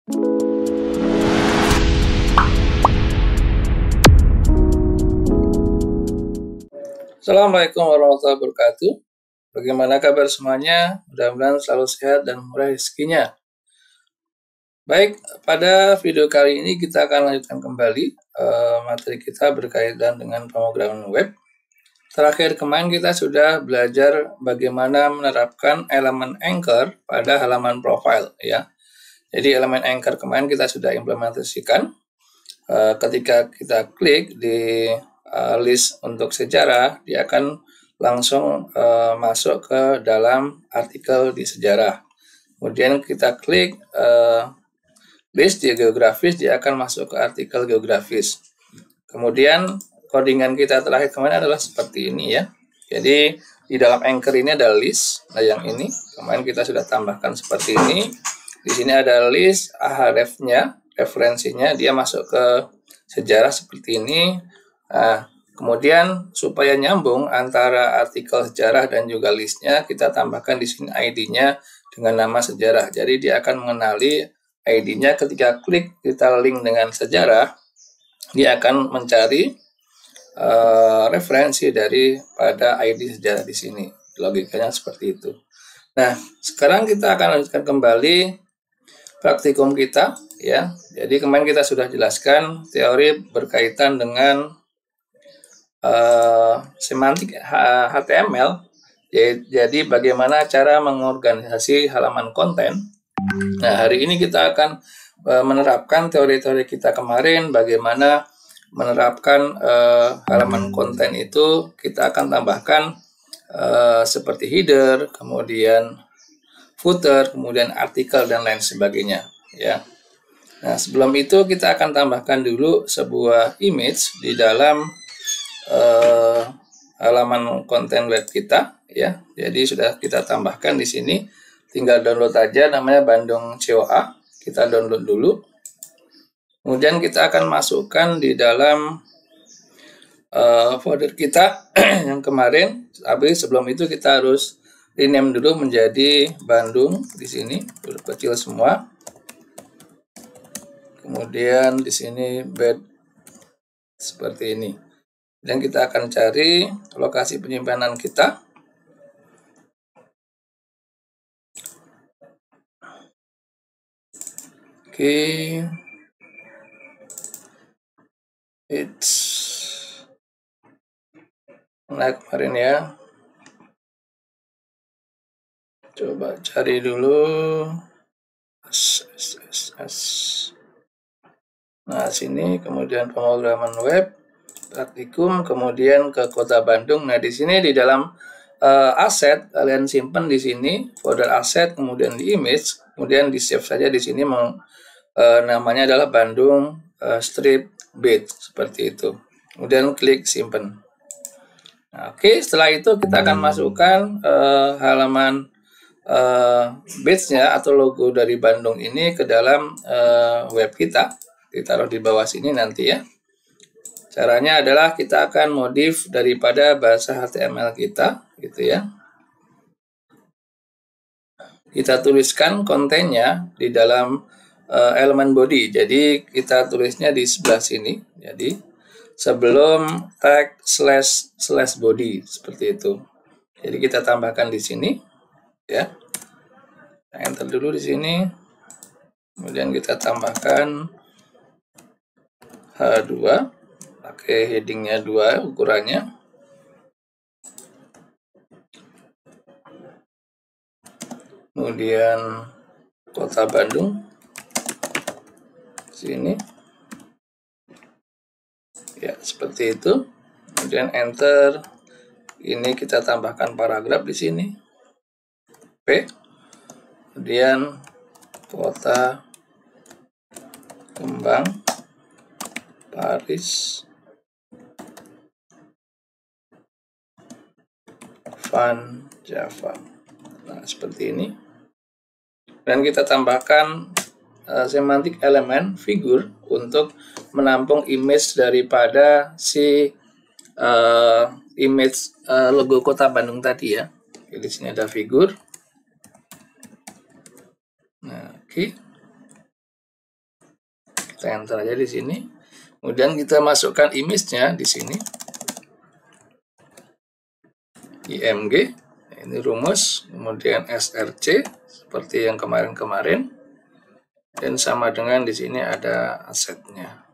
Assalamualaikum warahmatullahi wabarakatuh. Bagaimana kabar semuanya? Mudah-mudahan selalu sehat dan murah rezekinya. Baik, pada video kali ini kita akan lanjutkan kembali materi kita berkaitan dengan pemrograman web. Terakhir kemarin kita sudah belajar bagaimana menerapkan elemen anchor pada halaman profile ya. Jadi elemen anchor kemarin kita sudah implementasikan. Ketika kita klik di list untuk sejarah, dia akan langsung masuk ke dalam artikel di sejarah. Kemudian kita klik list di geografis, dia akan masuk ke artikel geografis. Kemudian codingan kita terakhir kemarin adalah seperti ini ya. Jadi di dalam anchor ini ada list. Nah yang ini kemarin kita sudah tambahkan seperti ini. Di sini ada list href-nya, referensinya, dia masuk ke sejarah seperti ini. Nah, kemudian supaya nyambung antara artikel sejarah dan juga listnya, kita tambahkan di sini ID-nya dengan nama sejarah. Jadi dia akan mengenali ID-nya. Ketika klik kita link dengan sejarah, dia akan mencari referensi daripada ID sejarah di sini. Logikanya seperti itu. Nah, sekarang kita akan lanjutkan kembali praktikum kita ya. Jadi kemarin kita sudah jelaskan teori berkaitan dengan semantik HTML. Jadi bagaimana cara mengorganisasi halaman konten. Nah, hari ini kita akan menerapkan teori-teori kita kemarin, bagaimana menerapkan halaman konten itu. Kita akan tambahkan seperti header, kemudian footer, kemudian artikel dan lain sebagainya ya. Nah, sebelum itu kita akan tambahkan dulu sebuah image di dalam halaman konten web kita ya. Jadi sudah kita tambahkan di sini. Tinggal download aja, namanya Bandung COA. Kita download dulu. Kemudian kita akan masukkan di dalam folder kita yang kemarin. Tapi sebelum itu kita harus rename dulu menjadi Bandung di sini, huruf kecil semua. Kemudian di sini bed seperti ini. Dan kita akan cari lokasi penyimpanan kita. Oke. It's nah kemarin ya. Coba cari dulu. Nah, sini kemudian pemrograman web, praktikum, kemudian ke Kota Bandung. Nah, di sini di dalam aset kalian simpan di sini folder aset, kemudian di image, kemudian di save saja di sini namanya adalah Bandung strip bit seperti itu. Kemudian klik simpan. Nah, oke, setelah itu kita akan masukkan halaman badge-nya atau logo dari Bandung ini ke dalam web kita. Ditaruh di bawah sini nanti ya. Caranya adalah kita akan modif daripada bahasa HTML kita gitu ya. Kita tuliskan kontennya di dalam elemen body. Jadi kita tulisnya di sebelah sini. Jadi sebelum tag slash body seperti itu. Jadi kita tambahkan di sini ya. Enter dulu di sini. Kemudian kita tambahkan H2, pakai headingnya 2 ukurannya. Kemudian Kota Bandung sini ya, seperti itu. Kemudian enter. Ini kita tambahkan paragraf di sini P. Kemudian Kota Kembang Paris Van Java. Nah, seperti ini. Dan kita tambahkan semantik elemen figur untuk menampung image daripada si image logo Kota Bandung tadi ya. Di sini ada figur. Nah, oke. Kita enter aja di sini. Kemudian kita masukkan image-nya di sini. IMG, ini rumus, kemudian SRC seperti yang kemarin-kemarin. Dan sama dengan di sini ada asetnya.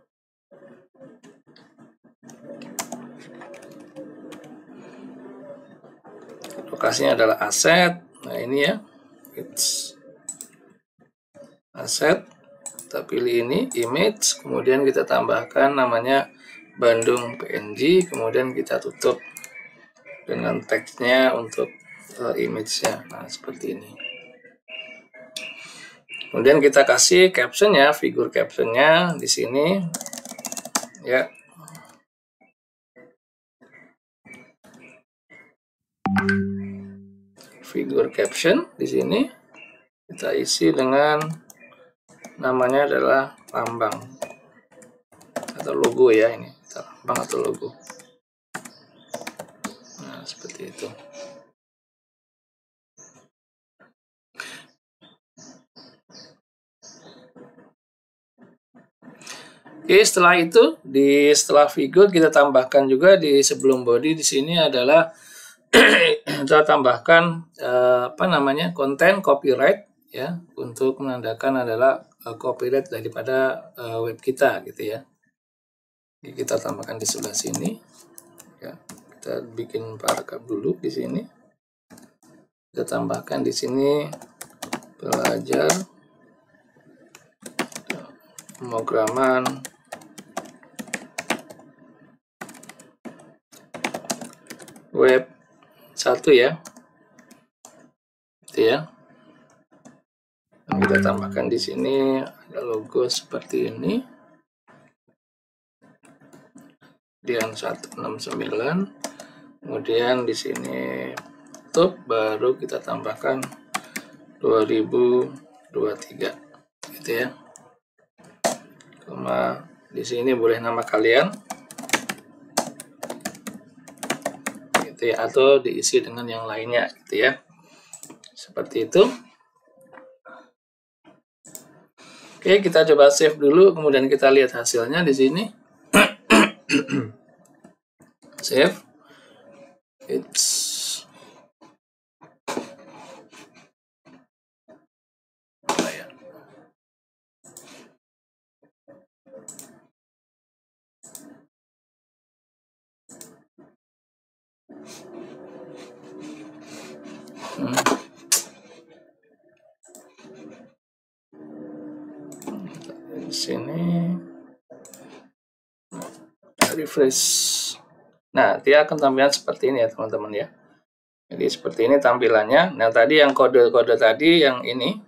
Lokasinya adalah aset. Nah, ini ya. It's aset. Kita pilih ini image, kemudian kita tambahkan namanya Bandung PNG, kemudian kita tutup dengan teksnya untuk image-nya. Nah, seperti ini. Kemudian kita kasih captionnya, figur captionnya di sini, ya. Figur caption di sini kita isi dengan namanya adalah lambang atau logo ya, ini lambang atau logo. Nah, seperti itu. Oke, setelah itu setelah figur kita tambahkan juga di sebelum body di sini adalah kita tambahkan konten copyright ya, untuk menandakan adalah copyright daripada web kita gitu ya. Jadi kita tambahkan di sebelah sini ya. Kita bikin paragraf dulu di sini. Kita tambahkan di sini belajar pemrograman web 1 ya. Gitu ya. Dan kita tambahkan di sini ada logo seperti ini. Kemudian 169. Kemudian di sini top, baru kita tambahkan 2023 gitu ya. Cuma di sini boleh nama kalian gitu ya, atau diisi dengan yang lainnya gitu ya. Seperti itu. Oke, kita coba save dulu, kemudian kita lihat hasilnya di sini. Save. It's di sini refresh. Nah, dia akan tampilan seperti ini ya teman-teman ya. Jadi seperti ini tampilannya. Nah, tadi yang kode-kode tadi yang ini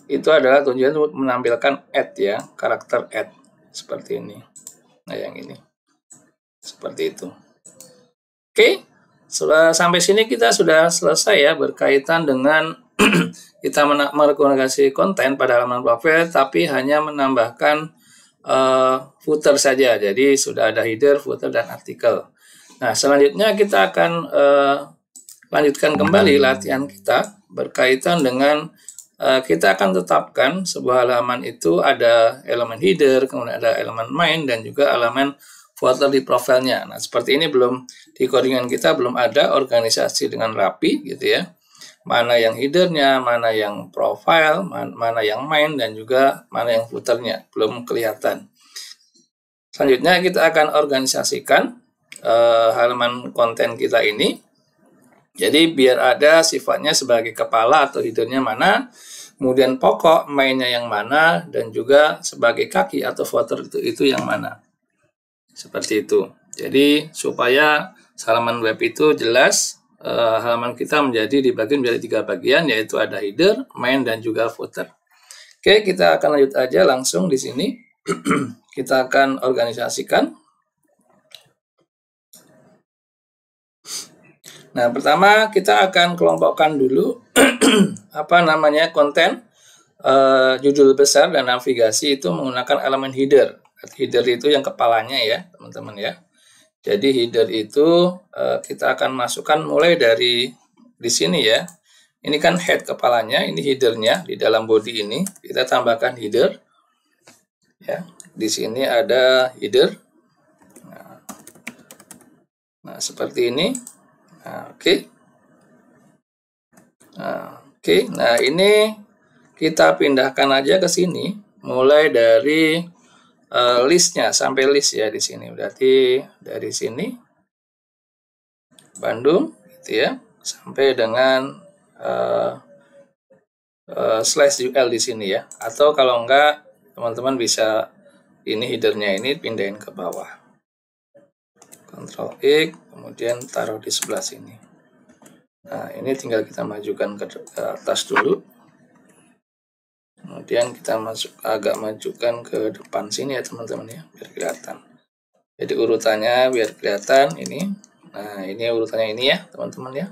itu adalah tujuan untuk menampilkan add ya, karakter add seperti ini. Nah, yang ini seperti itu. Oke, sampai sini kita sudah selesai ya berkaitan dengan kita merekomendasi konten pada halaman profil, tapi hanya menambahkan footer saja. Jadi sudah ada header, footer, dan artikel. Nah, selanjutnya kita akan lanjutkan kembali latihan kita berkaitan dengan kita akan tetapkan sebuah halaman itu ada elemen header, kemudian ada elemen main, dan juga elemen footer di profilnya. Nah, seperti ini belum di codingan kita belum ada organisasi dengan rapi gitu ya. Mana yang headernya, mana yang profile, mana yang main, dan juga mana yang footernya belum kelihatan. Selanjutnya kita akan organisasikan halaman konten kita ini. Jadi biar ada sifatnya sebagai kepala atau headernya mana, kemudian pokok mainnya yang mana, dan juga sebagai kaki atau footer itu yang mana. Seperti itu. Jadi supaya halaman web itu jelas, halaman kita dibagi menjadi 3 bagian, yaitu ada header, main, dan juga footer. Oke, kita akan lanjut aja langsung di sini. Kita akan organisasikan. Nah, pertama kita akan kelompokkan dulu konten, judul besar dan navigasi itu menggunakan elemen header. Header itu yang kepalanya ya, teman-teman ya. Jadi header itu kita akan masukkan mulai dari di sini ya. Ini kan head kepalanya, ini headernya di dalam body ini. Kita tambahkan header ya. di sini ada header. Nah, seperti ini. Nah, oke. Nah, ini kita pindahkan aja ke sini, mulai dari listnya sampai list ya di sini. Berarti dari sini Bandung, gitu ya, sampai dengan /UL di sini ya. Atau kalau enggak, teman-teman bisa ini headernya ini pindahin ke bawah. Ctrl X, kemudian taruh di sebelah sini. Nah, ini tinggal kita majukan ke atas dulu. Kemudian kita agak majukan ke depan sini ya teman-teman ya, biar kelihatan. Jadi urutannya biar kelihatan ini. Nah, ini urutannya ini ya teman-teman ya.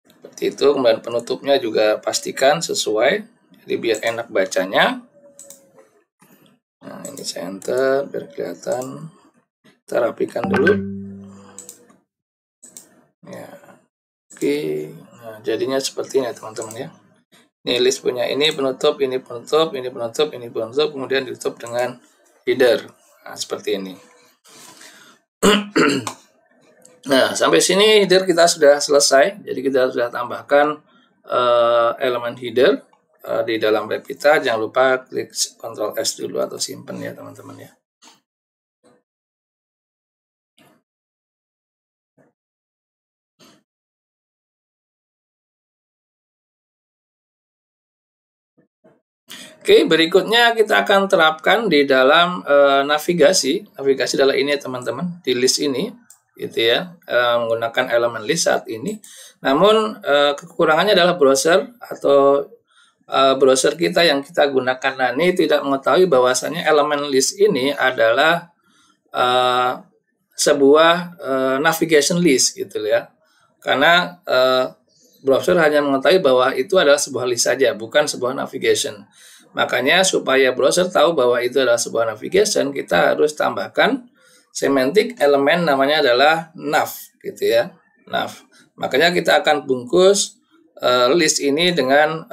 Seperti itu. Kemudian penutupnya juga pastikan sesuai. Jadi biar enak bacanya. Nah, ini saya enter biar kelihatan. Kita rapikan dulu. Ya. Oke. Nah, jadinya seperti ini teman-teman ya. Ini list punya ini penutup, ini penutup, ini penutup, ini penutup, kemudian ditutup dengan header. Nah, seperti ini. Nah, sampai sini header kita sudah selesai. Jadi kita sudah tambahkan elemen header di dalam web kita. Jangan lupa klik Ctrl S dulu atau simpan ya teman-teman ya. Oke, berikutnya kita akan terapkan di dalam navigasi. Navigasi adalah ini ya teman-teman, di list ini, gitu ya, menggunakan elemen list saat ini. Namun kekurangannya adalah browser atau browser kita yang kita gunakan ini tidak mengetahui bahwasannya elemen list ini adalah sebuah navigation list, gitu ya. Karena browser hanya mengetahui bahwa itu adalah sebuah list saja, bukan sebuah navigation. Makanya supaya browser tahu bahwa itu adalah sebuah navigation, kita harus tambahkan semantik elemen namanya adalah nav, gitu ya, nav. Makanya kita akan bungkus list ini dengan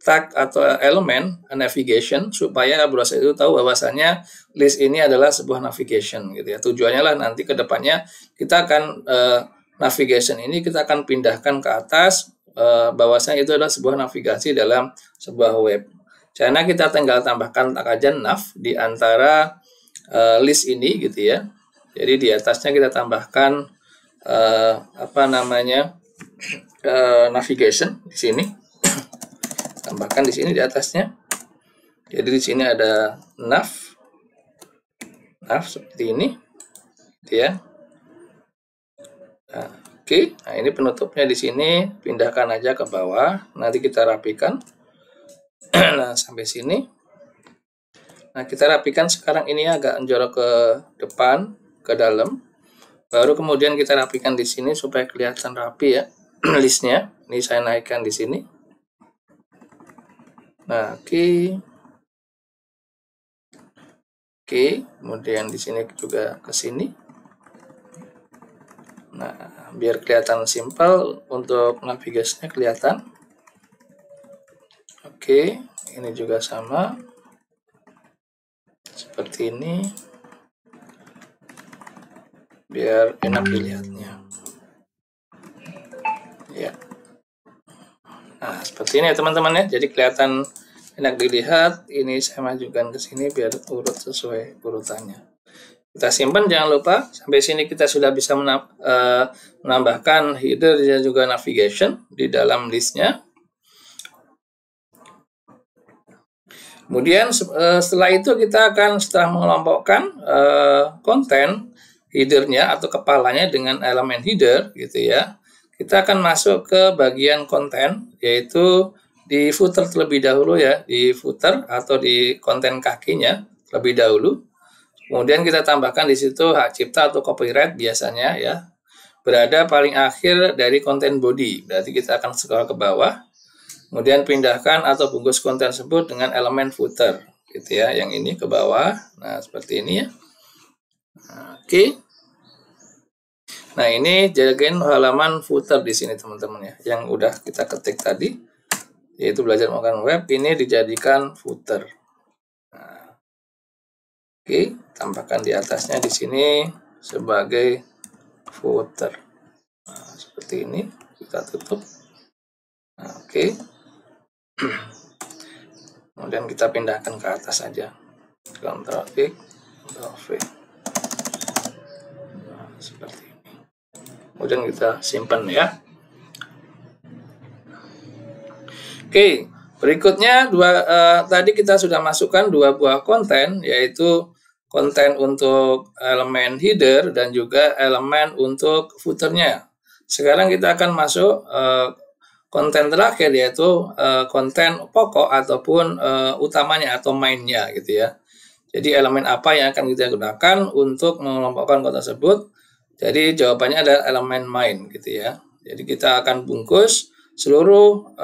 tag atau elemen navigation supaya browser itu tahu bahwasannya list ini adalah sebuah navigation, gitu ya. Tujuannya lah nanti ke depannya kita akan navigation ini kita akan pindahkan ke atas bahwasanya itu adalah sebuah navigasi dalam sebuah web. Karena kita tinggal tambahkan tag aja nav di antara list ini, gitu ya. Jadi di atasnya kita tambahkan navigation di sini. Tambahkan di sini di atasnya. Jadi di sini ada nav seperti ini, gitu ya. Nah, oke. Nah, ini penutupnya di sini, pindahkan aja ke bawah. Nanti kita rapikan. Nah, sampai sini. Nah, kita rapikan sekarang ini agak menjorok ke depan, ke dalam. Baru kemudian kita rapikan di sini supaya kelihatan rapi ya listnya. Ini saya naikkan di sini. Nah, oke. Kemudian di sini juga ke sini. Nah, biar kelihatan simpel untuk navigasinya kelihatan. Oke, ini juga sama. Seperti ini. Biar enak dilihatnya. Ya. Nah, seperti ini ya teman-teman ya. Jadi kelihatan enak dilihat. Ini saya majukan ke sini biar urut sesuai urutannya. Kita simpan, jangan lupa. Sampai sini kita sudah bisa menambahkan header dan juga navigation di dalam listnya. Kemudian setelah itu kita akan setelah mengelompokkan konten headernya atau kepalanya dengan elemen header, gitu ya. Kita akan masuk ke bagian konten, yaitu di footer terlebih dahulu ya, di footer atau di konten kakinya terlebih dahulu. Kemudian kita tambahkan di situ hak cipta atau copyright biasanya ya, berada paling akhir dari konten body. Berarti kita akan scroll ke bawah. Kemudian pindahkan atau bungkus konten tersebut dengan elemen footer, gitu ya, yang ini ke bawah. Nah, seperti ini ya. Nah, oke. Nah, ini jagain halaman footer di sini teman-teman ya, yang udah kita ketik tadi, yaitu belajar menggunakan web, ini dijadikan footer. Oke, tambahkan di atasnya di sini sebagai footer. Nah, seperti ini, kita tutup. Nah, oke. Kemudian kita pindahkan ke atas saja. Ctrl X, Ctrl V. Nah, seperti ini. Kemudian kita simpan ya. Oke, berikutnya tadi kita sudah masukkan dua buah konten, yaitu konten untuk elemen header dan juga elemen untuk footernya. Sekarang kita akan masuk konten terakhir, yaitu konten pokok ataupun utamanya atau mainnya gitu ya. Jadi elemen apa yang akan kita gunakan untuk mengelompokkan konten tersebut? Jadi jawabannya adalah elemen main gitu ya. Jadi kita akan bungkus seluruh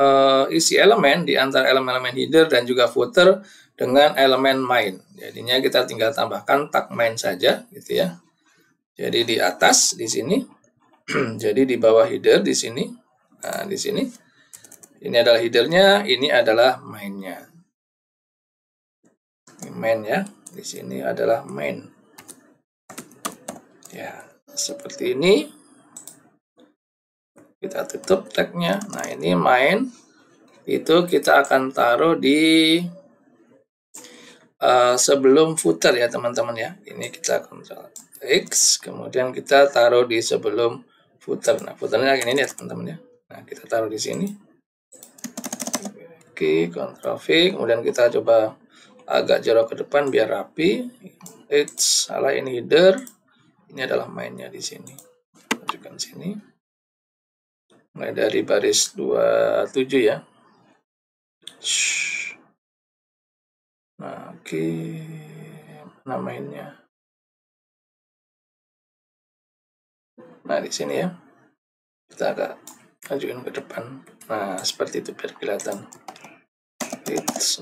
isi elemen di antara elemen-elemen header dan juga footer dengan elemen main. Jadinya kita tinggal tambahkan tag main saja gitu ya. Jadi di atas di sini, jadi di bawah header di sini. Nah, di sini ini adalah headernya, ini adalah mainnya. Ini main ya. Di sini adalah main. Ya, seperti ini. Kita tutup tagnya. Nah, ini main. Itu kita akan taruh di sebelum footer ya teman-teman ya. Ini kita Ctrl X, kemudian kita taruh di sebelum footer. Nah, footernya ini ya teman-teman ya. Nah, kita taruh di sini. Oke, Ctrl V, kemudian kita coba agak jorok ke depan biar rapi. Salah, ini header. Ini adalah mainnya di sini. Masukkan sini. Mulai dari baris 27 ya. Nah, oke. Mana mainnya? Nah, di sini ya. Kita agak majuin ke depan. Nah, seperti itu biar kelihatan.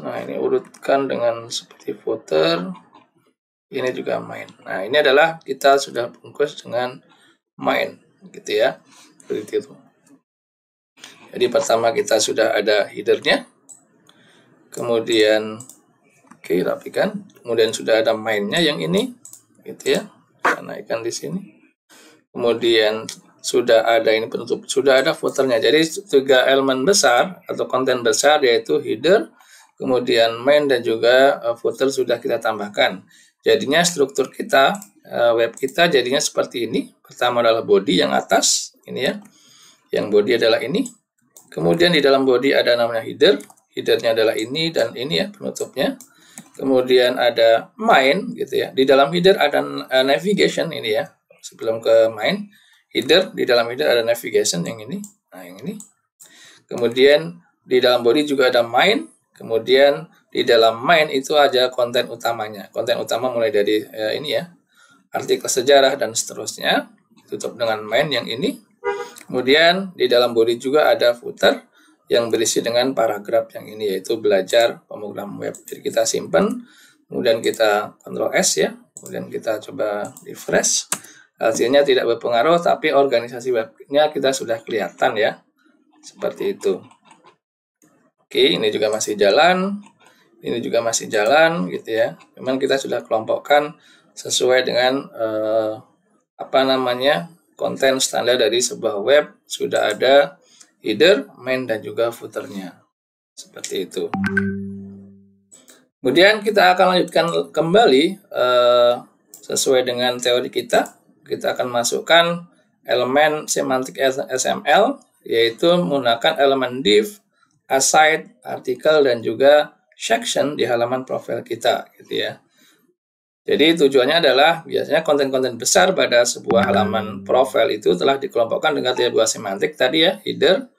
Nah, ini urutkan dengan seperti footer. Ini juga main. Nah, ini adalah kita sudah bungkus dengan main gitu ya. Seperti itu. Jadi pertama kita sudah ada headernya. Kemudian oke, rapikan. Kemudian sudah ada mainnya yang ini gitu ya. Kita naikkan di sini. Kemudian sudah ada ini penutup, sudah ada footernya. Jadi 3 elemen besar atau konten besar yaitu header, kemudian main dan juga footer sudah kita tambahkan. Jadinya struktur kita, web kita jadinya seperti ini. Pertama adalah body yang atas, ini ya. Yang body adalah ini. Kemudian di dalam body ada namanya header. Headernya adalah ini dan ini ya penutupnya. Kemudian ada main gitu ya. Di dalam header ada navigation ini ya. Sebelum ke main, header, di dalam header ada navigation yang ini. Nah, yang ini. Kemudian di dalam body juga ada main. Kemudian di dalam main itu ada konten utamanya. Konten utama mulai dari ini ya. Artikel sejarah dan seterusnya. Tutup dengan main yang ini. Kemudian di dalam body juga ada footer yang berisi dengan paragraf yang ini, yaitu belajar pemrograman web. Jadi kita simpan, kemudian kita Ctrl S ya, kemudian kita coba refresh. Hasilnya tidak berpengaruh, tapi organisasi webnya kita sudah kelihatan ya, seperti itu. Oke, ini juga masih jalan, ini juga masih jalan gitu ya. Memang kita sudah kelompokkan sesuai dengan konten standar dari sebuah web. Sudah ada header, main, dan juga footernya. Seperti itu. Kemudian kita akan lanjutkan kembali sesuai dengan teori kita. Kita akan masukkan elemen semantik XML, yaitu menggunakan elemen div, aside, artikel, dan juga section di halaman profil kita, gitu ya. Jadi tujuannya adalah biasanya konten-konten besar pada sebuah halaman profil itu telah dikelompokkan dengan tiga buah semantik tadi ya, header,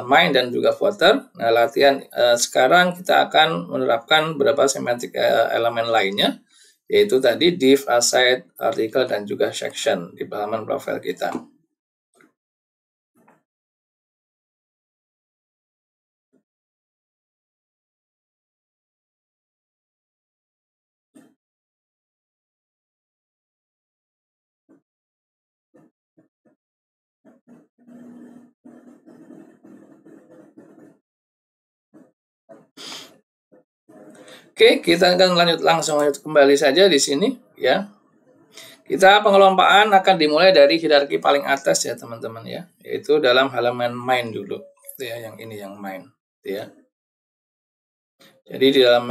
main, dan juga footer. Nah, latihan sekarang kita akan menerapkan beberapa semantik elemen lainnya, yaitu tadi div, aside, artikel, dan juga section di halaman profil kita. Oke, kita akan langsung lanjut kembali saja di sini ya. Kita pengelompaan akan dimulai dari hierarki paling atas ya teman-teman ya, yaitu dalam halaman main dulu, gitu ya, yang ini yang main, gitu ya. Jadi di dalam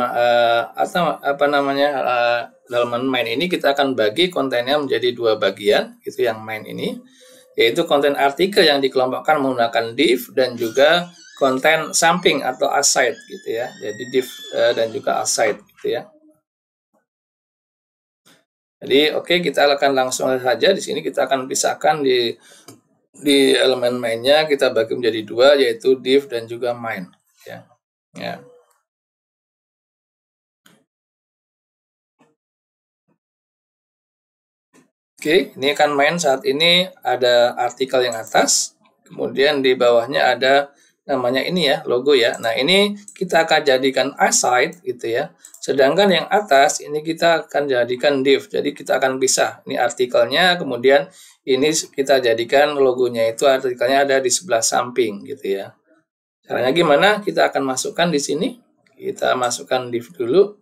halaman main ini kita akan bagi kontennya menjadi dua bagian, itu yang main ini, yaitu konten artikel yang dikelompokkan menggunakan div dan juga konten samping atau aside gitu ya. Jadi div dan juga aside gitu ya. Jadi oke, kita akan langsung saja di sini kita akan pisahkan di elemen mainnya kita bagi menjadi dua, yaitu div dan juga main ya. Ya. Oke, ini kan main saat ini ada artikel yang atas, kemudian di bawahnya ada namanya ini ya, logo ya. Nah, ini kita akan jadikan aside gitu ya. Sedangkan yang atas ini kita akan jadikan div. Jadi kita akan pisah. Ini artikelnya, kemudian ini kita jadikan logonya itu artikelnya ada di sebelah samping gitu ya. Caranya gimana? Kita akan masukkan di sini. Kita masukkan div dulu.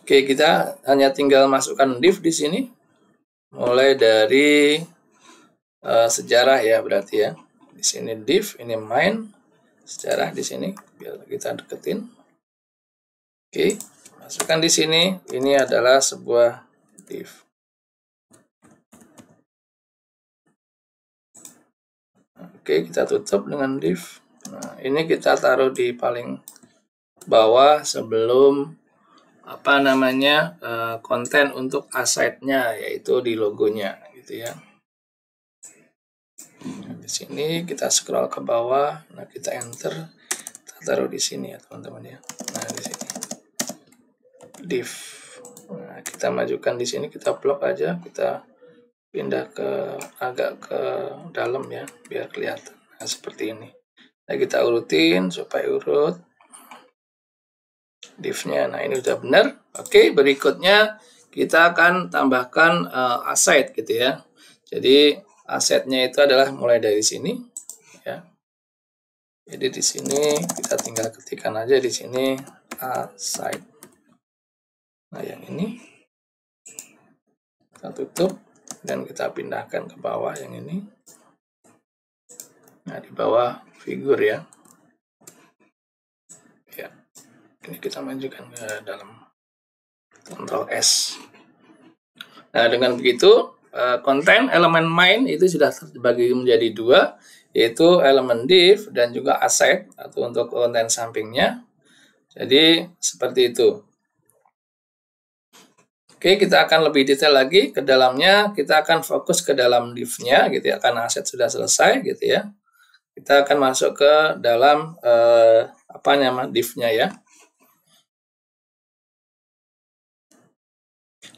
Oke, kita hanya tinggal masukkan div di sini. Mulai dari sejarah ya berarti ya. Di sini div, ini main, sejarah di sini. Biar kita deketin. Oke, masukkan di sini. Ini adalah sebuah div. Oke, kita tutup dengan div. Nah, ini kita taruh di paling bawah sebelum konten untuk aside-nya, yaitu di logonya gitu ya. Di sini kita scroll ke bawah, nah kita enter, kita taruh di sini ya teman-teman ya. Nah di sini div, nah kita majukan di sini, kita blok aja, kita pindah ke agak ke dalam ya, biar kelihatan. Nah seperti ini. Nah kita urutin supaya urut div-nya. Nah ini udah benar. Oke, berikutnya kita akan tambahkan aside gitu ya. Jadi asetnya itu adalah mulai dari sini ya. Jadi di sini kita tinggal ketikkan aja di sini aside. Nah yang ini kita tutup dan kita pindahkan ke bawah yang ini. Nah di bawah figur ya. Ya, ini kita majukan ke dalam, Ctrl S. Nah dengan begitu konten elemen main itu sudah terbagi menjadi dua, yaitu elemen div dan juga aside atau untuk konten sampingnya. Jadi seperti itu. Oke, kita akan lebih detail lagi ke dalamnya. Kita akan fokus ke dalam div-nya gitu ya, karena aset sudah selesai gitu ya. Kita akan masuk ke dalam div-nya ya.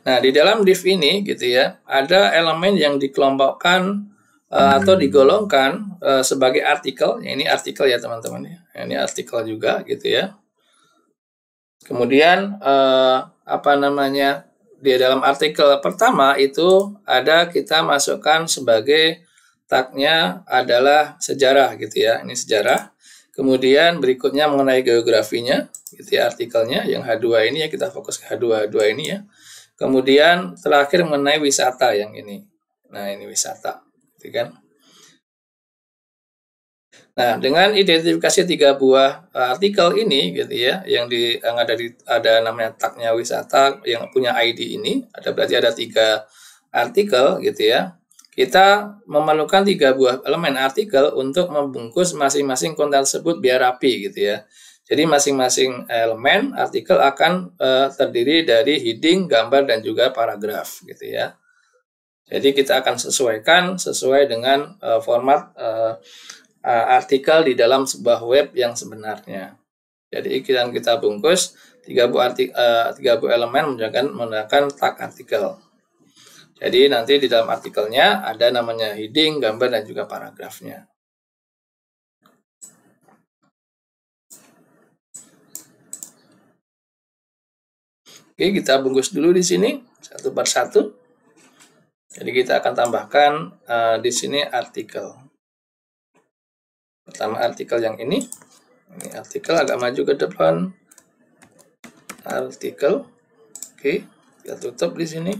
Nah, di dalam div ini gitu ya, ada elemen yang dikelompokkan atau digolongkan sebagai artikel. Ini artikel ya teman-teman ya. Ini artikel juga gitu ya. Kemudian di dalam artikel pertama itu ada kita masukkan sebagai tagnya adalah sejarah gitu ya. Ini sejarah. Kemudian berikutnya mengenai geografinya gitu ya, artikelnya yang H2 ini ya, kita fokus ke H2 ini ya. Kemudian terakhir mengenai wisata yang ini. Nah, ini wisata, gitu kan. Nah, dengan identifikasi 3 buah artikel ini gitu ya, yang ada namanya tagnya wisata yang punya ID ini, berarti ada 3 artikel gitu ya. Kita memerlukan 3 buah elemen artikel untuk membungkus masing-masing konten tersebut biar rapi gitu ya. Jadi masing-masing elemen artikel akan terdiri dari heading, gambar, dan juga paragraf gitu ya. Jadi kita akan sesuaikan sesuai dengan format artikel di dalam sebuah web yang sebenarnya. Jadi kita bungkus 3 buah elemen menggunakan tag artikel. Jadi nanti di dalam artikelnya ada namanya heading, gambar, dan juga paragrafnya. Oke, kita bungkus dulu di sini satu persatu. Jadi kita akan tambahkan di sini artikel. Pertama artikel yang ini artikel agak maju ke depan, artikel. Oke, kita tutup di sini.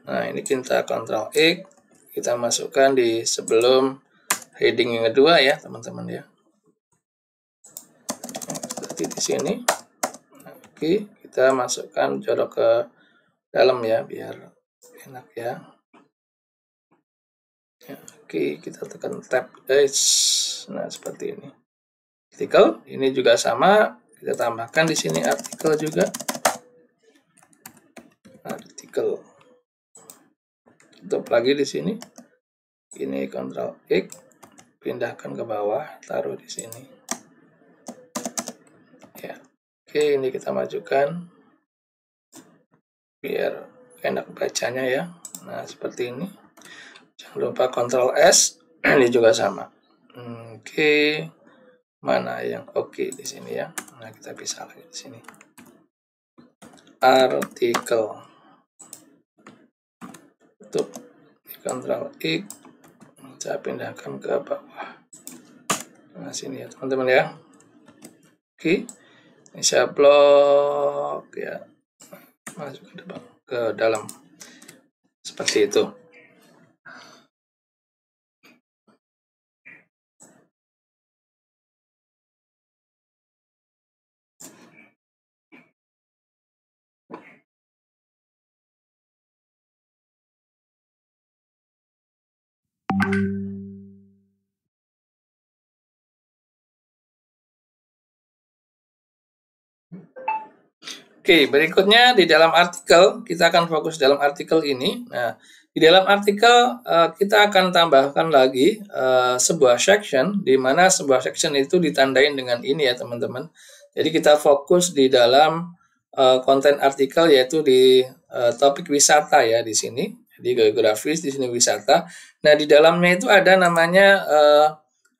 Nah, ini kita Ctrl X, kita masukkan di sebelum heading yang kedua ya, teman-teman ya. Seperti di sini. Oke, kita masukkan jorok ke dalam ya, biar enak ya. Oke, kita tekan tab H. Nah, seperti ini. Artikel, ini juga sama, kita tambahkan di sini artikel juga. Artikel. Tutup lagi di sini. Ini Ctrl X, pindahkan ke bawah, taruh di sini. Ya. Oke, ini kita majukan biar enak bacanya ya. Nah, seperti ini. Jangan lupa Ctrl S, ini juga sama. Oke. Mana yang oke di sini ya. Nah, kita pisah lagi di sini. Artikel. Tutup. Ctrl X, saya pindahkan ke bawah. Nah, sini ya teman-teman ya. Oke, ini saya blok ya, masuk ke dalam seperti itu. Oke, berikutnya di dalam artikel, kita akan fokus dalam artikel ini. Nah, di dalam artikel kita akan tambahkan lagi sebuah section, di mana sebuah section itu ditandain dengan ini ya teman-teman. Jadi kita fokus di dalam konten artikel, yaitu di topik wisata ya di sini. Jadi geografis, di sini wisata. Nah, di dalamnya itu ada namanya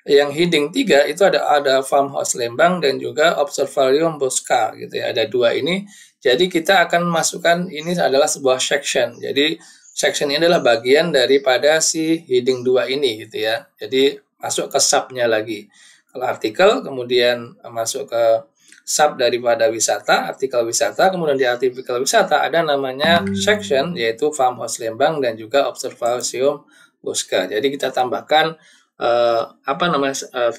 yang heading 3 itu ada Farmhouse Lembang dan juga Observarium Bosca gitu ya. Ada dua ini. Jadi kita akan masukkan ini adalah sebuah section. Jadi section ini adalah bagian daripada si heading 2 ini gitu ya. Jadi masuk ke sub-nya lagi. Kalau artikel kemudian masuk ke sub daripada wisata, artikel wisata, kemudian di artikel wisata ada namanya section yaitu Farmhouse Lembang dan juga Observarium Bosca. Jadi kita tambahkan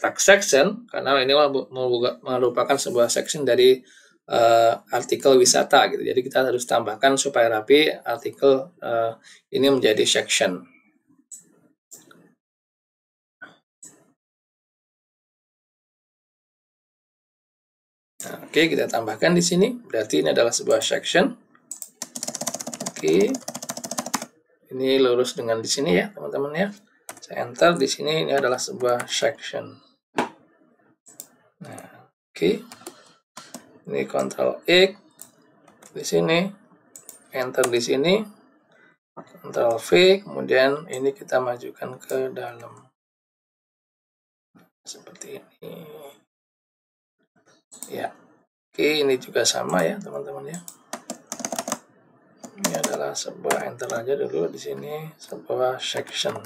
tag section karena ini merupakan sebuah section dari artikel wisata gitu. Jadi kita harus tambahkan supaya rapi artikel ini menjadi section. Nah, oke, kita tambahkan di sini. Berarti ini adalah sebuah section. Oke. Ini lurus dengan di sini ya, teman-teman ya. Saya enter di sini, ini adalah sebuah section. Nah, oke. Ini Ctrl X di sini, enter di sini, Ctrl V, kemudian ini kita majukan ke dalam. Seperti ini. Ya. Oke, ini juga sama ya, teman-teman ya. Ini adalah sebuah enter aja dulu di sini, sebuah section.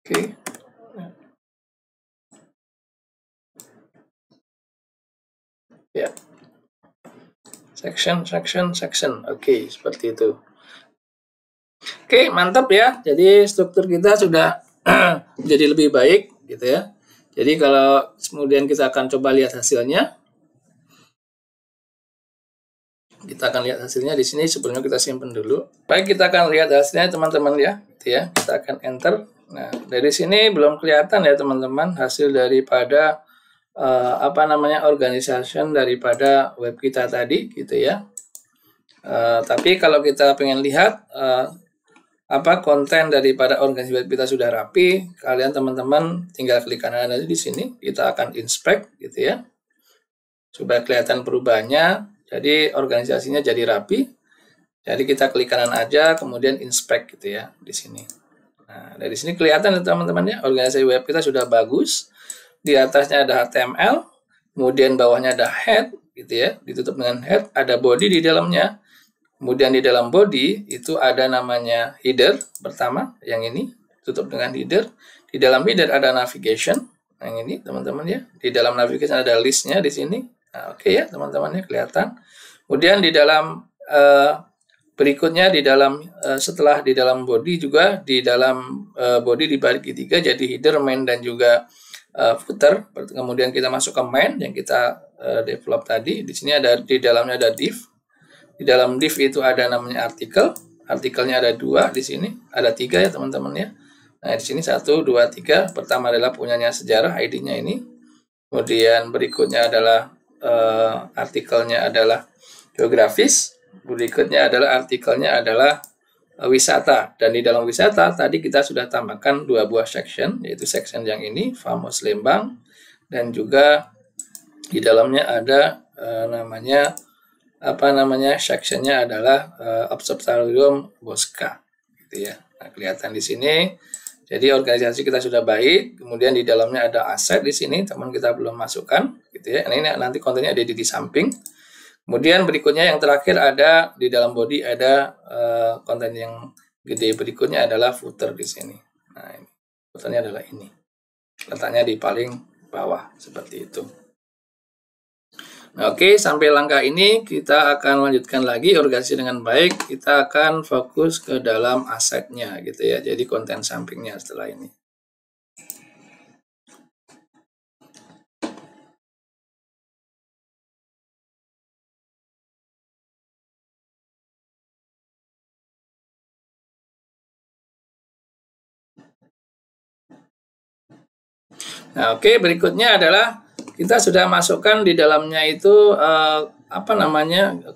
Oke. Ya. Section. Oke, seperti itu. Oke, mantap ya. Jadi struktur kita sudah jadi lebih baik gitu ya. Jadi kalau kemudian kita akan coba lihat hasilnya. Kita akan lihat hasilnya di sini, sebelumnya kita simpan dulu. Baik, kita akan lihat hasilnya teman-teman ya, gitu ya. Kita akan enter. Nah, dari sini belum kelihatan ya teman-teman hasil daripada organisasi daripada web kita tadi gitu ya. Tapi kalau kita pengen lihat konten daripada organisasi web kita sudah rapi, kalian teman-teman tinggal klik kanan aja di sini. Kita akan inspect gitu ya, supaya kelihatan perubahannya. Jadi organisasinya jadi rapi. Jadi kita klik kanan aja, kemudian inspect gitu ya di sini. Nah, dari sini kelihatan teman-teman ya, organisasi web kita sudah bagus. Di atasnya ada HTML, kemudian bawahnya ada head, gitu ya, ditutup dengan head, ada body di dalamnya. Kemudian di dalam body itu ada namanya header pertama, yang ini tutup dengan header. Di dalam header ada navigation, yang ini teman-teman ya. Di dalam navigation ada listnya di sini. Nah, oke ya teman-teman ya, kelihatan. Kemudian di dalam berikutnya di dalam setelah di dalam body juga di dalam body dibagi 3 jadi header, main dan juga footer. Kemudian kita masuk ke main yang kita develop tadi. Di sini ada di dalamnya ada div. Di dalam div itu ada namanya artikel. Artikelnya ada 2 di sini, ada 3 ya teman-teman ya. Nah di sini 1, 2, 3. Pertama adalah punyanya sejarah, ID-nya ini. Kemudian berikutnya adalah artikelnya adalah geografis. Berikutnya adalah artikelnya adalah wisata. Dan di dalam wisata tadi kita sudah tambahkan 2 buah section, yaitu section yang ini, Famos Lembang, dan juga di dalamnya ada namanya sectionnya adalah Observatorium Bosca, gitu ya. Nah, kelihatan di sini. Jadi organisasi kita sudah baik. Kemudian di dalamnya ada aset di sini, teman kita belum masukkan, gitu ya. Nah, ini nanti kontennya ada di samping. Kemudian berikutnya yang terakhir ada di dalam body ada konten yang gede berikutnya adalah footer di sini. Nah, ini footernya adalah ini. Letaknya di paling bawah seperti itu. Nah, oke, sampai langkah ini kita akan lanjutkan lagi organisasi dengan baik. Kita akan fokus ke dalam asetnya gitu ya. Jadi konten sampingnya setelah ini. Nah, oke, berikutnya adalah kita sudah masukkan di dalamnya itu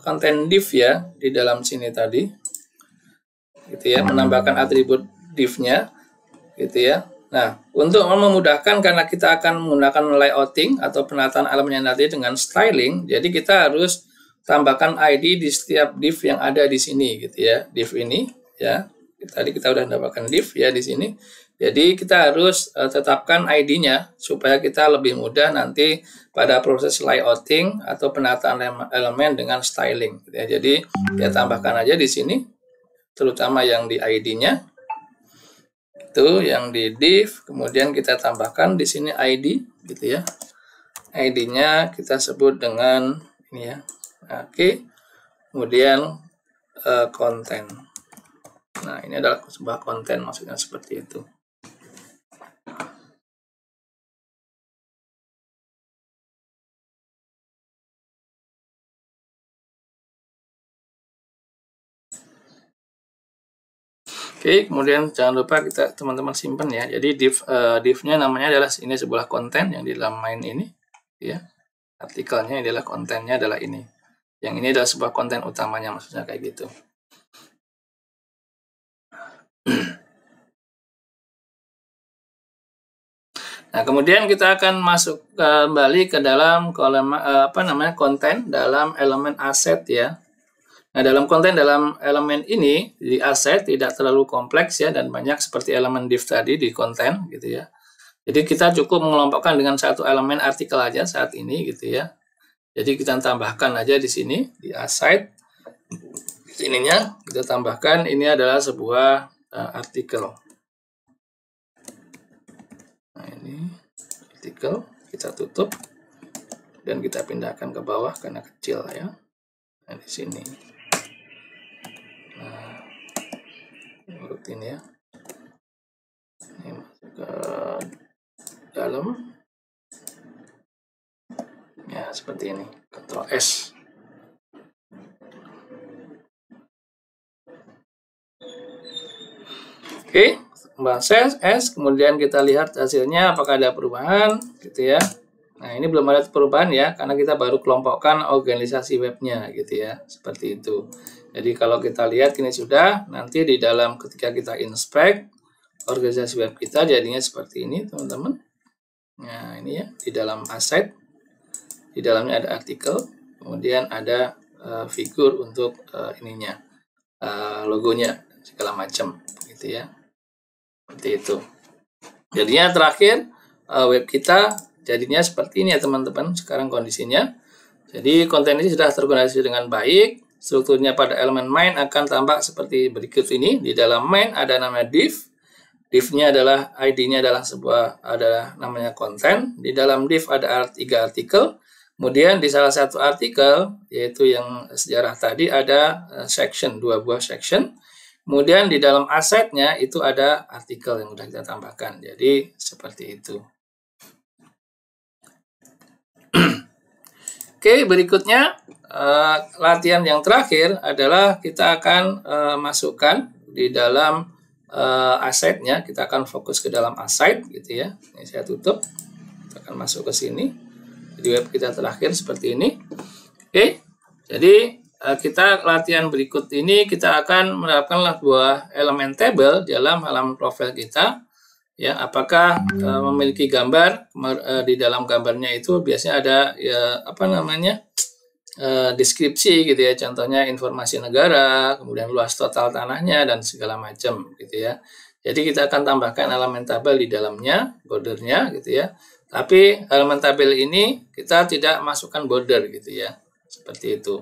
konten div ya di dalam sini tadi, gitu ya, menambahkan atribut div-nya, gitu ya. Nah, untuk memudahkan karena kita akan menggunakan layouting atau penataan elemennya nanti dengan styling, jadi kita harus tambahkan ID di setiap div yang ada di sini, gitu ya, div ini ya. Tadi kita udah tambahkan div ya di sini. Jadi kita harus tetapkan ID-nya supaya kita lebih mudah nanti pada proses layouting atau penataan elemen dengan styling. Gitu ya. Jadi kita tambahkan aja di sini, terutama yang di ID-nya, itu yang di div. Kemudian kita tambahkan di sini ID, gitu ya. ID-nya kita sebut dengan ini ya. Oke. Kemudian konten. Nah ini adalah sebuah konten, maksudnya seperti itu. Oke, kemudian jangan lupa kita teman-teman simpan ya. Jadi div-nya namanya adalah ini sebuah konten yang di dalam main ini, ya. Artikelnya adalah kontennya adalah ini. Yang ini adalah sebuah konten utamanya, maksudnya kayak gitu. Nah, kemudian kita akan masuk kembali ke dalam kolom konten dalam elemen aset ya. Nah, dalam konten dalam elemen ini di aset tidak terlalu kompleks ya dan banyak seperti elemen div tadi di konten gitu ya. Jadi kita cukup mengelompokkan dengan satu elemen artikel aja saat ini gitu ya. Jadi kita tambahkan aja di sini di aset. Ininya kita tambahkan ini adalah sebuah artikel. Nah, ini artikel kita tutup dan kita pindahkan ke bawah karena kecil ya. Nah, di sini. Nah, rutin ya. Ini masuk ke dalam. Ya, seperti ini. Ctrl S. Oke, Ctrl S, kemudian kita lihat hasilnya apakah ada perubahan, gitu ya. Nah, ini belum ada perubahan ya, karena kita baru kelompokkan organisasi webnya, gitu ya, seperti itu. Jadi kalau kita lihat ini sudah, nanti di dalam ketika kita inspect organisasi web kita jadinya seperti ini, teman-teman. Nah, ini ya, di dalam aset, di dalamnya ada artikel, kemudian ada figur untuk ininya, logonya, segala macam, gitu ya. Seperti itu. Jadinya terakhir web kita jadinya seperti ini ya teman-teman sekarang kondisinya. Jadi konten ini sudah terorganisasi dengan baik. Strukturnya pada elemen main akan tampak seperti berikut ini. Di dalam main ada namanya div. Div-nya adalah ID-nya adalah namanya konten. Di dalam div ada 3 artikel. Kemudian di salah satu artikel yaitu yang sejarah tadi ada section, 2 buah section. Kemudian di dalam asetnya itu ada artikel yang sudah kita tambahkan. Jadi seperti itu. Oke, berikutnya latihan yang terakhir adalah kita akan masukkan di dalam asetnya. Kita akan fokus ke dalam aset gitu ya. Ini saya tutup. Kita akan masuk ke sini. Di web kita terakhir seperti ini. Oke, jadi kita latihan berikut ini kita akan menerapkan buah elemen table dalam halaman profil kita. Ya, apakah memiliki gambar di dalam gambarnya itu biasanya ada ya deskripsi gitu ya, contohnya informasi negara, kemudian luas total tanahnya dan segala macam gitu ya. Jadi kita akan tambahkan elemen tabel di dalamnya, bordernya gitu ya. Tapi elemen tabel ini kita tidak masukkan border gitu ya, seperti itu.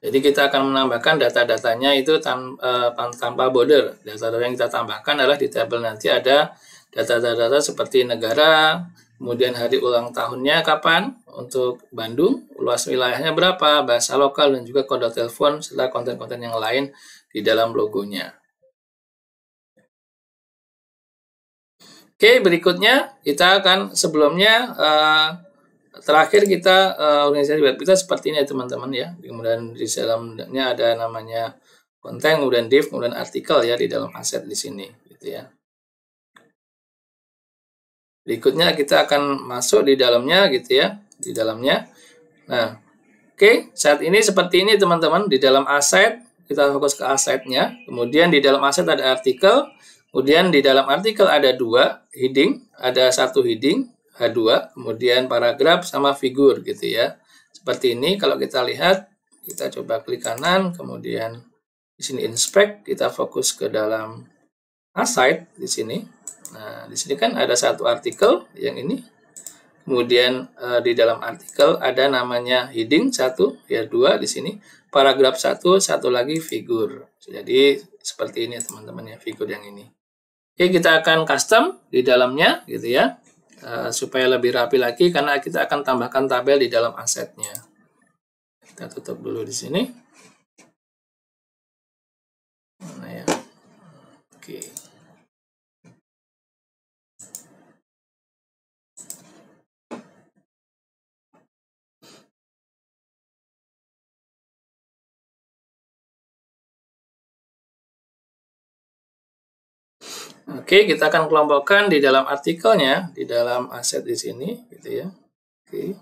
Jadi kita akan menambahkan data-datanya itu tanpa border. Data-data yang kita tambahkan adalah di tabel nanti ada data-data seperti negara, kemudian hari ulang tahunnya kapan untuk Bandung, luas wilayahnya berapa, bahasa lokal, dan juga kode telepon, serta konten-konten yang lain di dalam logonya. Oke, berikutnya kita akan sebelumnya terakhir kita organisasi web kita seperti ini ya teman-teman ya. Kemudian di dalamnya ada namanya konten, kemudian div, kemudian artikel ya di dalam aset di sini gitu ya. Berikutnya kita akan masuk di dalamnya gitu ya, di dalamnya. Nah, oke, saat ini seperti ini teman-teman, di dalam aset kita fokus ke asetnya. Kemudian di dalam aset ada artikel, kemudian di dalam artikel ada 2 heading, ada 1 heading H2, kemudian paragraf sama figur gitu ya. Seperti ini kalau kita lihat, kita coba klik kanan, kemudian di sini inspect, kita fokus ke dalam aside di sini. Nah, di sini kan ada 1 artikel yang ini. Kemudian di dalam artikel ada namanya heading 1, ya 2 di sini, paragraf 1, 1 lagi figur. Jadi seperti ini teman-teman ya, figur yang ini. Oke, kita akan custom di dalamnya gitu ya. Supaya lebih rapi lagi karena kita akan tambahkan tabel di dalam asetnya. Kita tutup dulu di sini. Mana ya? Oke. Oke, kita akan kelompokkan di dalam artikelnya, di dalam aset di sini, gitu ya. Oke.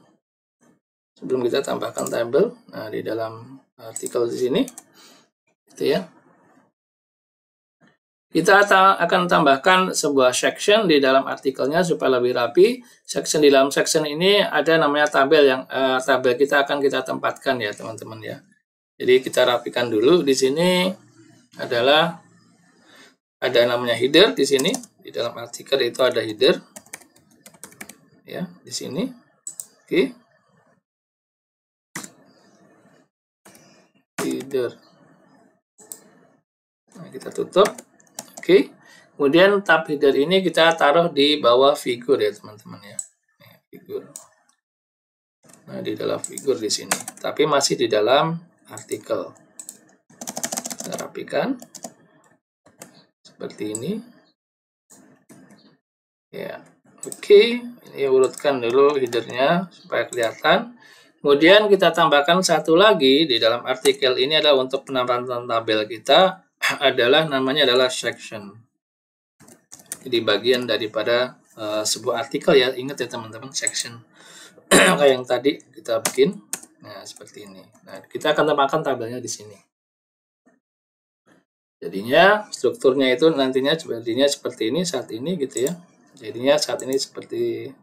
Sebelum kita tambahkan tabel, nah di dalam artikel di sini, gitu ya. Kita akan tambahkan sebuah section di dalam artikelnya supaya lebih rapi. Section di dalam section ini ada namanya tabel yang tabel kita akan kita tempatkan ya teman-teman ya. Jadi kita rapikan dulu di sini adalah ada namanya header di sini, di dalam artikel itu ada header, ya di sini. Oke, header. Nah, kita tutup. Oke, kemudian tab header ini kita taruh di bawah figur ya teman-teman ya, figur. Nah di dalam figur di sini, tapi masih di dalam artikel. Kita rapikan. Seperti ini ya. Oke, ini urutkan dulu headernya supaya kelihatan. Kemudian kita tambahkan satu lagi di dalam artikel ini adalah untuk penambahan tabel kita adalah namanya adalah section. Jadi bagian daripada sebuah artikel ya, ingat ya teman-teman, section kayak yang tadi kita bikin. Nah seperti ini. Nah kita akan tambahkan tabelnya di sini. Jadinya strukturnya itu nantinya seperti ini saat ini gitu ya. Jadinya saat ini seperti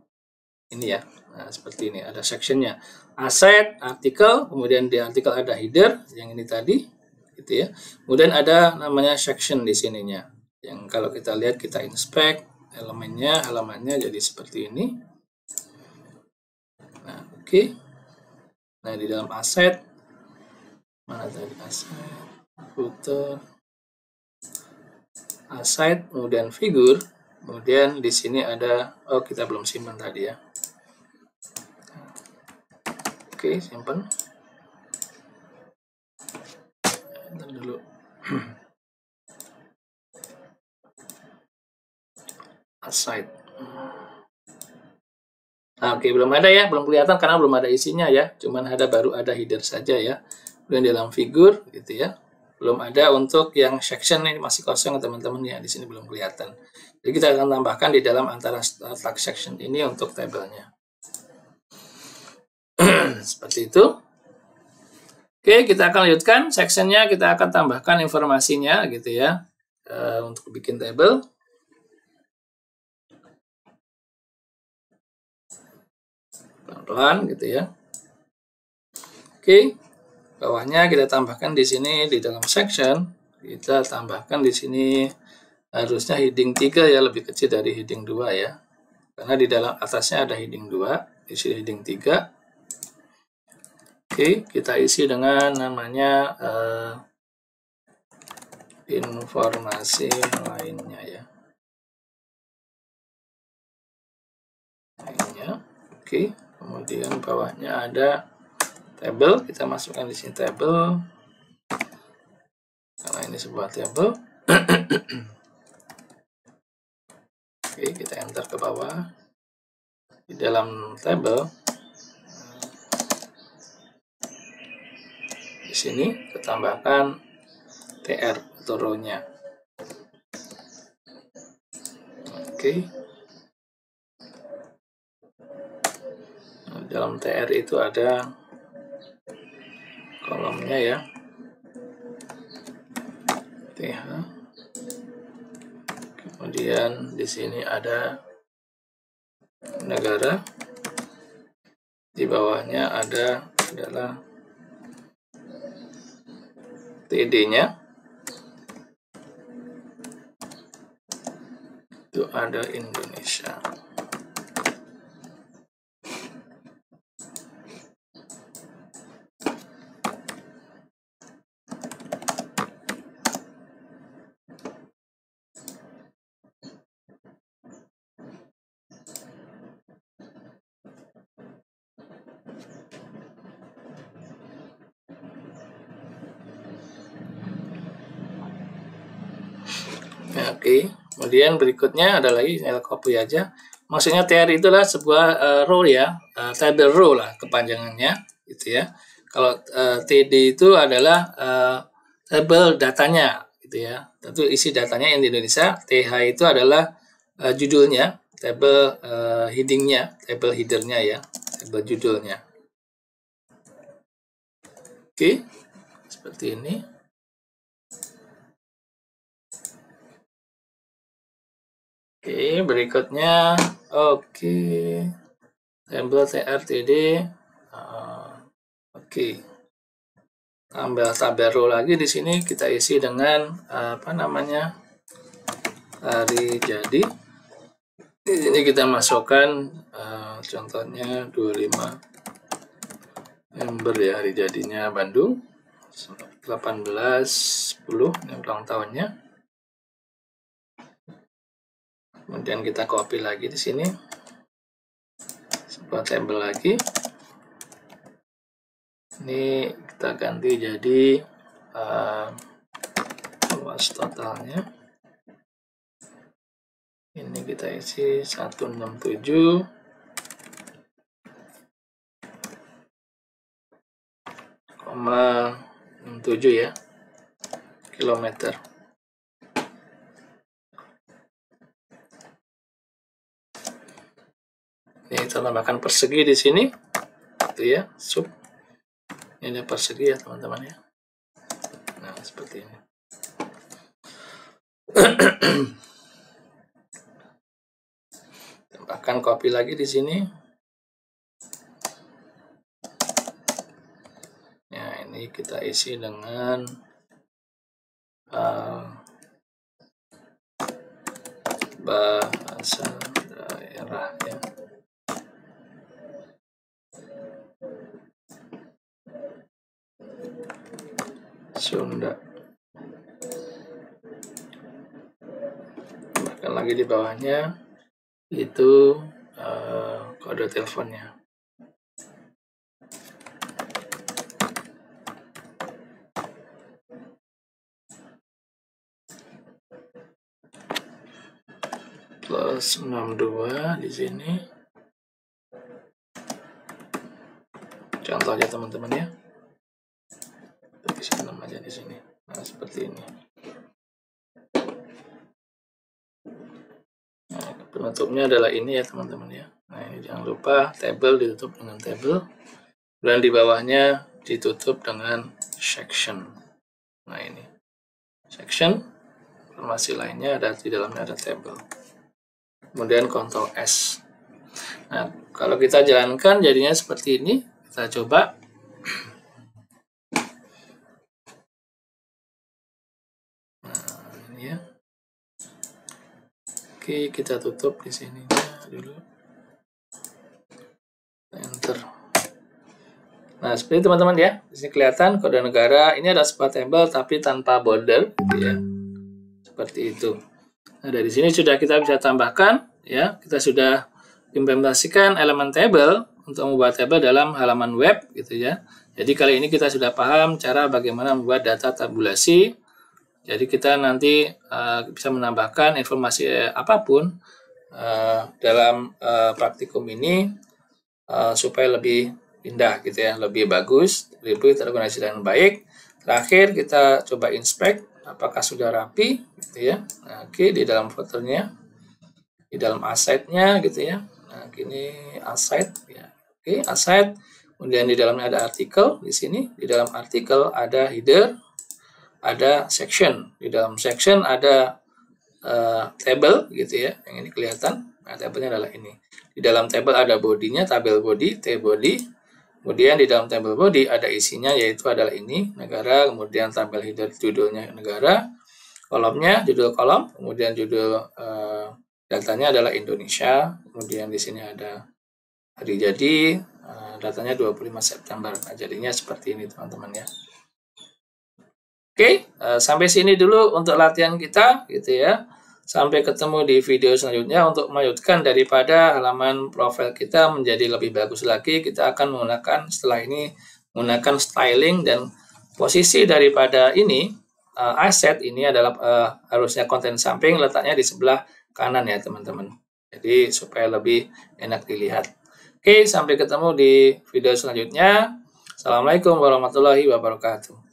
ini ya. Nah, seperti ini ada sectionnya. Aset, artikel, kemudian di artikel ada header yang ini tadi gitu ya. Kemudian ada namanya section di sininya. Yang kalau kita lihat kita inspect, halamannya jadi seperti ini. Nah, oke. Nah, di dalam aset, mana tadi aset, footer, aset, kemudian figur, kemudian di sini ada, oh kita belum simpan tadi ya. Oke, simpan. Bentar dulu. Aside. Nah, oke, belum ada ya, belum kelihatan karena belum ada isinya ya, cuman baru ada header saja ya. Kemudian dalam figur gitu ya, belum ada untuk yang section ini masih kosong teman-teman ya, di sini belum kelihatan. Jadi kita akan tambahkan di dalam antara tag section ini untuk tabelnya. Seperti itu. Oke, kita akan lanjutkan sectionnya, kita akan tambahkan informasinya gitu ya, untuk bikin tabel. Pelan-pelan gitu ya. Oke, bawahnya kita tambahkan di sini di dalam section, kita tambahkan di sini harusnya heading 3 ya, lebih kecil dari heading 2 ya. Karena di dalam atasnya ada heading 2, di sini heading 3. Oke, kita isi dengan namanya informasi lainnya ya. Oke, kemudian bawahnya ada tabel, kita masukkan di sini tabel karena ini sebuah tabel. Oke, kita enter ke bawah. Di dalam tabel di sini kita tambahkan TR atau row-nya. Oke. Nah, dalam TR itu ada kolomnya ya. TH. Kemudian di sini ada negara. Di bawahnya adalah TD-nya. Itu ada Indonesia. Oke, kemudian berikutnya ada lagi, saya copy aja. Maksudnya TR itulah sebuah row ya, table row lah kepanjangannya, gitu ya. Kalau TD itu adalah table datanya, gitu ya. Tentu isi datanya yang di Indonesia. TH itu adalah judulnya, table headingnya, table headernya ya, table judulnya. Oke, seperti ini. Oke, berikutnya oke. Tabel TRTD. Oke. Ambil tabel row lagi di sini kita isi dengan apa namanya? Hari jadi. Di sini kita masukkan contohnya 25 member ya, hari jadinya Bandung 18/10 ini ulang tahunnya. Kemudian kita copy lagi di sini. Sebuah tabel lagi. Ini kita ganti jadi luas totalnya. Ini kita isi 167,67 ya kilometer. Ini kita tambahkan persegi di sini, gitu ya, sub. Ini ada persegi ya teman-teman ya. Nah seperti ini. Tambahkan copy lagi di sini. Ya ini kita isi dengan bahasa daerah ya. Sunda. Bahkan lagi di bawahnya itu kode teleponnya. Plus 62 di sini. Contoh aja teman-teman ya. Tulis 6 aja di sini. Nah, seperti ini. Nah, penutupnya adalah ini ya teman-teman ya. Nah, ini jangan lupa table ditutup dengan table. Dan di bawahnya ditutup dengan section. Nah, ini. Section. Informasi lainnya ada di dalamnya ada table. Kemudian Ctrl S. Nah, kalau kita jalankan jadinya seperti ini. Kita coba. Nah, ini ya. Oke, kita tutup di sininya dulu. Enter. Nah, seperti teman-teman ya. Di sini kelihatan kode negara. Ini ada sebuah table tapi tanpa border, gitu ya. Seperti itu. Nah, dari sini sudah kita bisa tambahkan ya. Kita sudah implementasikan elemen table untuk membuat table dalam halaman web gitu ya. Jadi kali ini kita sudah paham cara bagaimana membuat data tabulasi. Jadi kita nanti bisa menambahkan informasi apapun dalam praktikum ini supaya lebih indah gitu ya, lebih bagus, lebih terorganisasi dengan baik. Terakhir kita coba inspect apakah sudah rapi gitu ya. Nah, oke, di dalam foldernya, di dalam assetnya gitu ya. Nah, ini asset ya. Oke, asset. Kemudian di dalamnya ada artikel di sini. Di dalam artikel ada header, ada section. Di dalam section ada table gitu ya. Yang ini kelihatan. Nah, tabelnya adalah ini. Di dalam table ada bodinya, tabel body, T-body. Kemudian di dalam table body ada isinya, yaitu adalah ini, negara, kemudian tabel header judulnya negara, kolomnya judul kolom, kemudian judul datanya adalah Indonesia, kemudian di sini ada hari jadi, datanya 25 September. Nah, jadinya seperti ini teman-teman ya. Oke, sampai sini dulu untuk latihan kita gitu ya. Sampai ketemu di video selanjutnya. Untuk melanjutkan daripada halaman profil kita menjadi lebih bagus lagi, kita akan menggunakan setelah ini menggunakan styling, dan posisi daripada ini asset ini adalah harusnya konten samping, letaknya di sebelah kanan ya teman-teman. Jadi supaya lebih enak dilihat. Oke, sampai ketemu di video selanjutnya. Assalamualaikum warahmatullahi wabarakatuh.